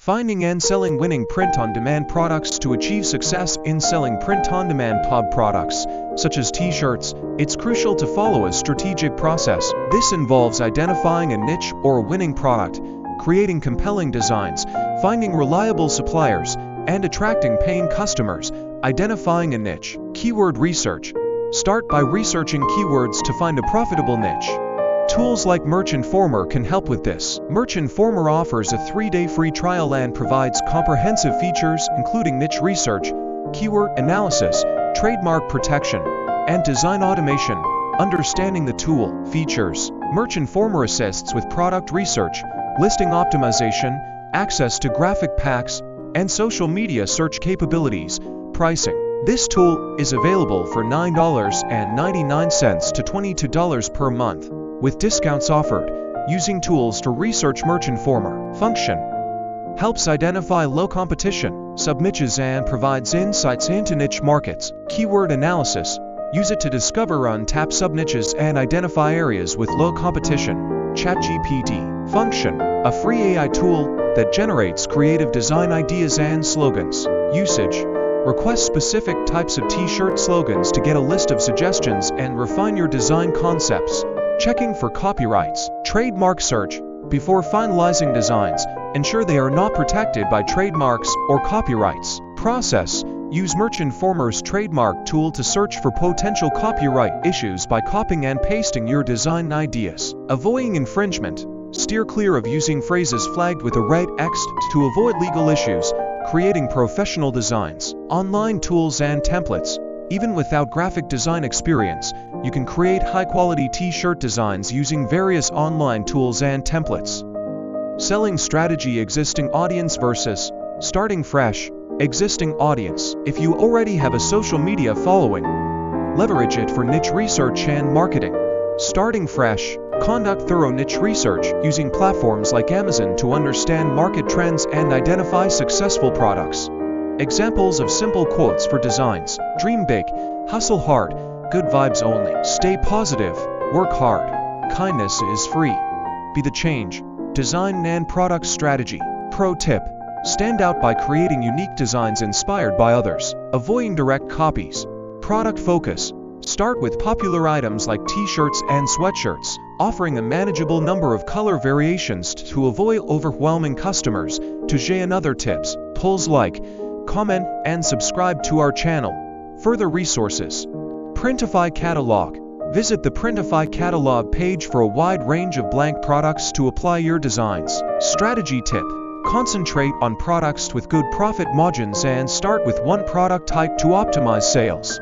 Finding and selling winning print-on-demand products. To achieve success in selling print-on-demand pub products, such as t-shirts, it's crucial to follow a strategic process. This involves identifying a niche or a winning product, creating compelling designs, finding reliable suppliers, and attracting paying customers. Identifying a niche. Keyword research. Start by researching keywords to find a profitable niche. Tools like Merchinformer can help with this. Merchinformer offers a 3-day free trial and provides comprehensive features including niche research, keyword analysis, trademark protection, and design automation. Understanding the tool. Features. Merchinformer assists with product research, listing optimization, access to graphic packs, and social media search capabilities. Pricing. This tool is available for $9.99 to $22 per month, with discounts offered. Using tools to research. Merchinformer. Function. Helps identify low competition, subniches, and provides insights into niche markets. Keyword analysis. Use it to discover untapped subniches and identify areas with low competition. ChatGPT. Function. A free AI tool that generates creative design ideas and slogans. Usage. Request specific types of t-shirt slogans to get a list of suggestions and refine your design concepts. Checking for copyrights. Trademark search. Before finalizing designs, ensure they are not protected by trademarks or copyrights. Process. Use Merchinformer's trademark tool to search for potential copyright issues by copying and pasting your design ideas. Avoiding infringement. Steer clear of using phrases flagged with a red X to avoid legal issues. Creating professional designs. Online tools and templates. Even without graphic design experience, you can create high-quality t-shirt designs using various online tools and templates. Selling strategy. Existing audience versus starting fresh. Existing audience. If you already have a social media following, leverage it for niche research and marketing. Starting fresh. Conduct thorough niche research using platforms like Amazon to understand market trends and identify successful products. Examples of simple quotes for designs. Dream big, hustle hard, good vibes only. Stay positive, work hard. Kindness is free. Be the change. Design and product strategy. Pro tip. Stand out by creating unique designs inspired by others. Avoiding direct copies. Product focus. Start with popular items like t-shirts and sweatshirts, offering a manageable number of color variations to avoid overwhelming customers. And other tips. Polls like, comment, and subscribe to our channel. Further resources. Printify catalog. Visit the Printify catalog page for a wide range of blank products to apply your designs. Strategy tip. Concentrate on products with good profit margins and start with one product type to optimize sales.